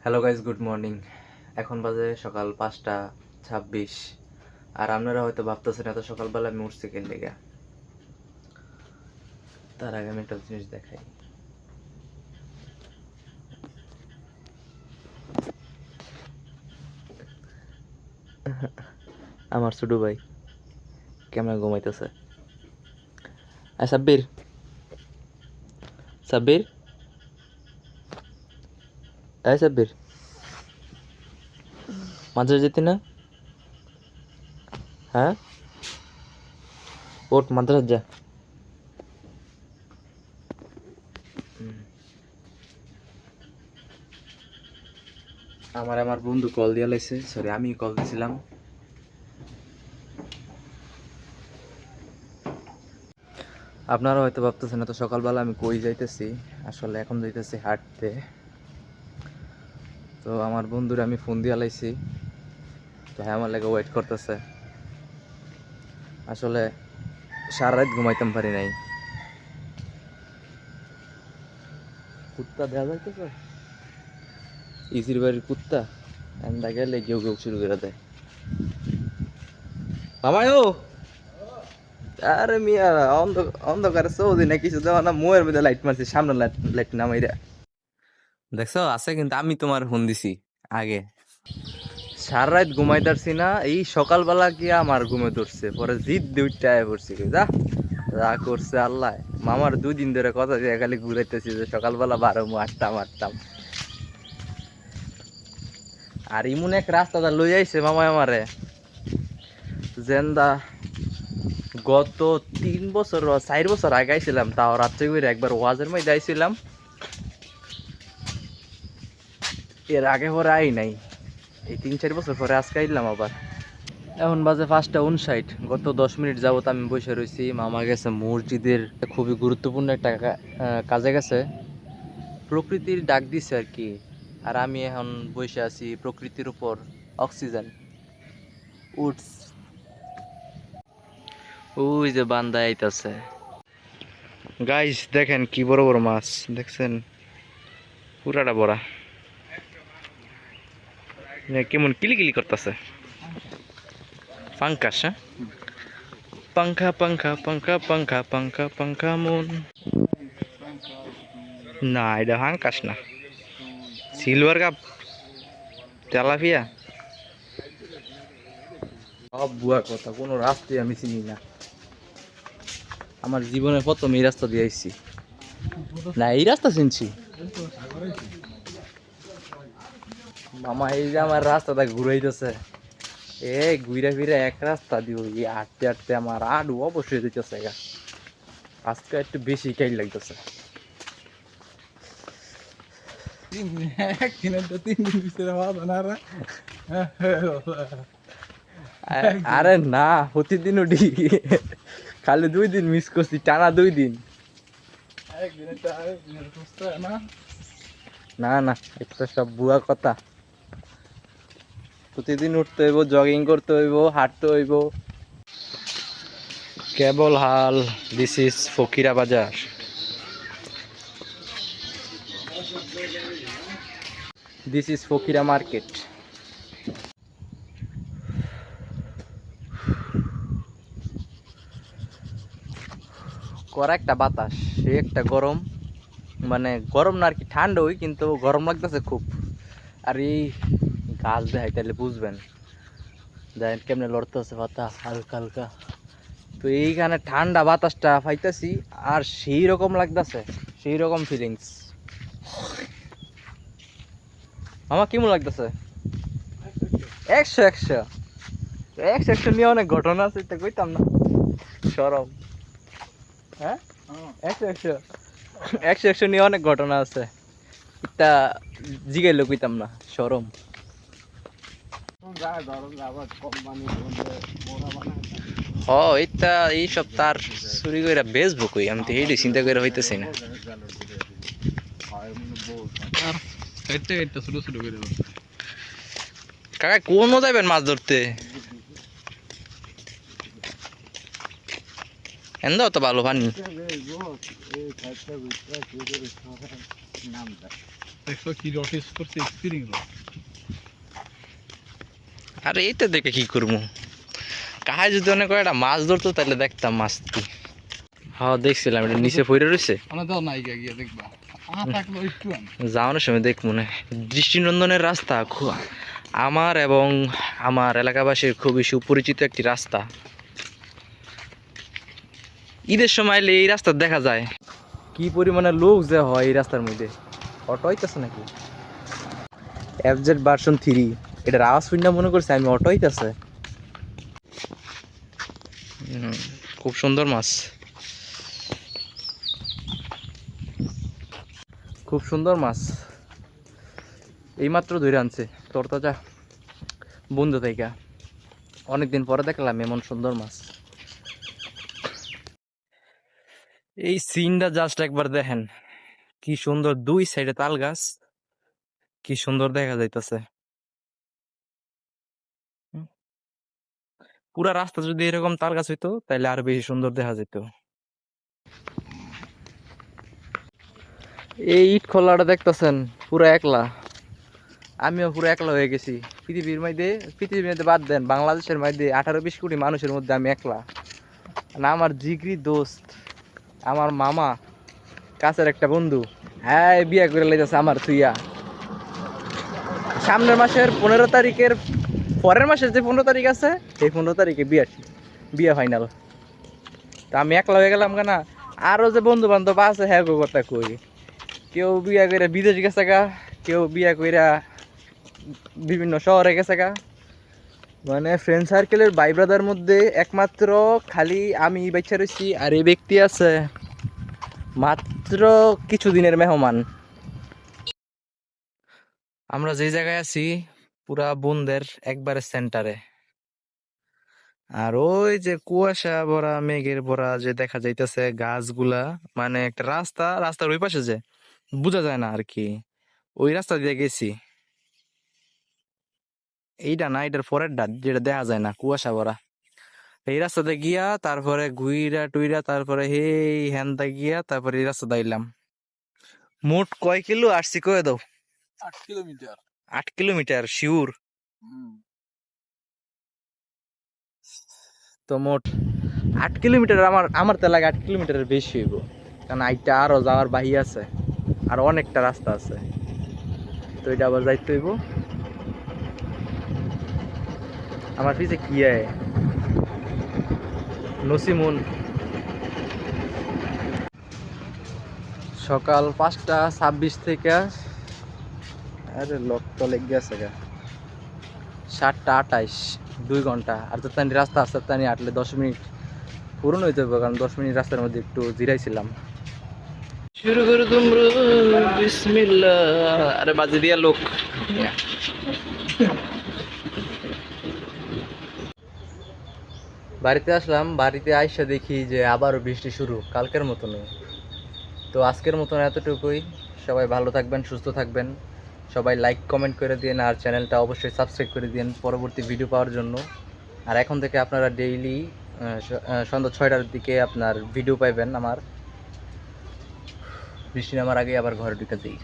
Hello guys, good morning. এখন বাজে সকাল 5টা 26। আর আপনারা হয়তো ভাবতেছেন এত সকালবেলা আমি উঠছি কেন লেগে। তার আগে আমি একটা জিনিস দেখাই। আমার ছোট ভাই কেমন ঘুমাইতেছে। সাব্বির, সাব্বির, সাব্বির, মাদ্রাসা যেতি না? হ্যাঁ, ওঠ মাদ্রাসা যা। আমার বন্ধু কল দিয়ে লাইছে, সরি আমি কল দিছিলাম। আপনারা হয়তো ভাবতেছেন এত সকালবেলা আমি কই যাইতেছি। আসলে এখন যাইতেছি হাঁটতে। তো আমার বন্ধুরা আমি ফোন দিয়ে লাইছি, তো হ্যাঁ আমার লাগে ওয়েট করতেছে। আসলে সারা রাত ঘুমাইতাম পারি নাই। কুত্তা দেখা যাইতেছে, ইসির বাড়ির কুত্তা এন্দা গেলে কেউ কেউ শুরু করে দেয়। মামাই ও, আরে মিয়া অন্ধকারে সৌদি না কিছু দেওয়া না, মুয়ের মধ্যে লাইট মারছি, সামনে লাইট নামাইরা দেখছো আছে। কিন্তু আমি তোমার ফোন দিছি আগে। সারা রাত ঘুমাইতারছি না, এই সকালবেলা গিয়ে আমার ঘুমে ধরছে, পরে জিদ দুইটা আয় পড়ছি। যা যা করছে আল্লাহ। মামার 2 দিন ধরে কথা দিয়ে খালি ঘুরাইতেছি যে সকালবেলা বারো আটতাম। আর ইমন এক রাস্তাটা লই আইছে মামা আমারে, জেন্দা গত 3 বছর 4 বছর আগে আইছিলাম, তাও রাত্রে করে একবার ওয়াজের মধ্যে আইছিলাম। এর আগে পরে আই নাই, এই 3-4 বছর পরে আজকে আইলাম আবার। এখন বাজে 5টা 59। গত 10 মিনিট যাবত আমি বসে রয়েছি। মামা গেছে মসজিদের খুবই গুরুত্বপূর্ণ একটা কাজে গেছে, প্রকৃতির ডাক দিছে আর কি। আর আমি এখন বসে আছি প্রকৃতির উপর, অক্সিজেন উডস। ওই যে বান্দা আইতাছে। গাইস দেখেন কি বড় বড় মাছ দেখছেন, পুরাটা বড়া। কেমন কিলিকিলি করতেছে। পাঙ্কাস, হ্যাঁ, পাঙ্খা পাঙ্খা পাঙ্খা পাঙ্খা পাঙ্খা পাঙ্খা মন। না এটা হাঙ্কাস না, সিলভার কাপ, তেলাপিয়া। সব বুয়া কথা, কোনো রাস্তায় আমি চিনি না। আমার জীবনে প্রথম এই রাস্তা দিয়ে আইছি, না এই রাস্তা চিনছি। মামা এই যে আমার রাস্তাটা ঘুরাইতেছে, ঘুরে ফিরে এক রাস্তা দিব হাঁটতে হাঁটতে আমার আডু অবশ্যই দিতেছে। আজকে একটু বেশি কাইল লাগতেছে। আরে না, প্রতিদিন উঠি, খালি 2 দিন মিস করছি, টানা 2 দিন। না না, এটা সব বুয়া কথা। প্রতিদিন উঠতে হইব, জগিং করতে হইব, হাঁটতে হইব। কেবল হাল। দিস ইজ ফকিরা বাজার। This is Fakira market. করা একটা বাতাস, সে একটা গরম, মানে গরম না আর কি, ঠান্ডা ওই, কিন্তু গরম লাগতেছে খুব। আর এই গাছ দেখাই তাহলে বুঝবেন, দেখেন কেমনে লড়তেছে পাতা হালকা হালকা। তো এইখানে ঠান্ডা বাতাসটা পাইতেছি, আর সেই রকম লাগতেছে, সেই রকম ফিলিংস। আমার কেমন লাগতেছে? 100 100 নিয়ে অনেক ঘটনা আছে, এটা কইতাম না, সরম। হ্যাঁ, 100 নিয়ে অনেক ঘটনা আছে, এটা জিগাইলে কইতাম না, সরম। হ এটা এইসব তার চুরি করে বেচবো কই, আমি তো এইটাই চিন্তা করে হইতেছি না। কাকা কোন যাবেন মাছ ধরতে? এন্দাও তো ভালো পানি। দেখছো কি রটিস করছে স্পিরিং রড। আরে এইটা দেখে কি করবো, কাহায় যদি অনেক কয়টা মাছ ধরতো তাহলে দেখতাম মাছ কি। হ্যাঁ দেখছিলাম, এটা নিচে পড়ে রয়েছে। আমরা দাও নাই গিয়ে দেখবা থাকলো একটু যাওয়ানোর সময় দেখ মনে দৃষ্টিনন্দনের রাস্তা আমার এবং আমার এলাকাবাসীর খুবই সুপরিচিত একটি রাস্তা। ঈদের সময় এলে এই রাস্তা দেখা যায়, কি পরিমাণে লোক যে হয় এই রাস্তার মধ্যে। অটো হইতেছে নাকি এফজেড ভার্সন 3, এটার আওয়াজ শুনে মনে করছে আমি অটো হইতেছে। খুব সুন্দর মাছ, খুব সুন্দর মাছ, এইমাত্র ধরে আনছে তরতাজা বন্ধু থেকে। অনেকদিন পরে দেখলাম এমন সুন্দর মাছ। এই সিনটা জাস্ট একবার দেখেন, কি সুন্দর, দুই সাইডে তাল গাছ, কি সুন্দর দেখা যাইতেছে। পুরা রাস্তা যদি এরকম তাল গাছ হইতো তাহলে আরো বেশি সুন্দর দেখা যেত। এই ইট খোলাটা দেখতেছেন পুরা একলা, আমিও পুরো একলা হয়ে গেছি পৃথিবীর মধ্যে বাদ দেন, বাংলাদেশের মধ্যে 18-20 কোটি মানুষের মধ্যে আমি একলা। না আমার জিগরি দোস্ত, আমার মামা, কাছের একটা বন্ধু, হ্যাঁ বিয়ে করে লাইতেছে আমার তুইয়া। সামনের মাসের 15 তারিখের পরের মাসের যে 15 তারিখ আছে, এই 15 তারিখে বিয়ে ফাইনাল। তা আমি একলা হয়ে গেলাম কেনা। আরো যে বন্ধু বান্ধব আছে হ্যাঁ গো কথা কই, কেউ বিয়ে করে বিদেশ গেছে গা, কেউ বিয়ে কইরা বিভিন্ন শহরে গেছে গা। মানে ফ্রেন্ড সার্কেলের ভাই ব্রাদার মধ্যে একমাত্র খালি আমি বাচ্চা রয়েছি, আর এই ব্যক্তি আছে মাত্র কিছুদিনের মেহমান। আমরা যে জায়গায় আছি পুরা বন্দের একবারে সেন্টারে, আর ওই যে কুয়াশা ভরা মেঘের ভরা যে দেখা যাইতেছে গাছগুলা, মানে একটা রাস্তার ওই পাশে যে বোঝা যায় না আর কি, ওই রাস্তা দিয়ে গেছি। এইটা না, এটার পরের ডাট যেটা দেখা যায় না, কুয়াশা ভরা এই রাস্তাতে গিয়া তারপরে ঘুইরা টুইরা তারপরে হেই হ্যানটা গিয়া তারপরে এই রাস্তা দাইলাম। মোট কয় কিলো আসছি কয়ে দাও? 8 কিলোমিটার। 8 kilometre sure? তো মোট 8 কিলোমিটার, আমার তো লাগে 8 কিলোমিটারের বেশি হইব, কারণ আইটা আরো যাওয়ার বাহি আছে, আর অনেকটা রাস্তা আছে, তো এটা আবার যাইতে হইব। আমার পিছে কি আয় নসিমুন। সকাল 5টা 26 থেকে, আরে লোক তো লেগে গেছে গা, 7টা 28, 2 ঘন্টা। আর তো তানি রাস্তা আসতে তানি হাঁটলে 10 মিনিট পূরণ হইতে হবে, কারণ 10 মিনিট রাস্তার মধ্যে একটু জিরাইছিলাম। শুরু করে তোমরা বিসমিল্লাহ, আরে বাজে দিয়া লোক। বাড়িতে আসলাম, বাড়িতে আইসা দেখি যে আবারও বৃষ্টি শুরু, কালকের মতনই। তো আজকের মতন এতটুকুই, সবাই ভালো থাকবেন, সুস্থ থাকবেন, সবাই লাইক কমেন্ট করে দিন, আর চ্যানেলটা অবশ্যই সাবস্ক্রাইব করে দিন পরবর্তী ভিডিও পাওয়ার জন্য। আর এখন থেকে আপনারা ডেইলি সন্ধ্যা 6টার দিকে আপনার ভিডিও পাইবেন আমার। বৃষ্টি নামার আগে আবার ঘরে ঢুকে যাই।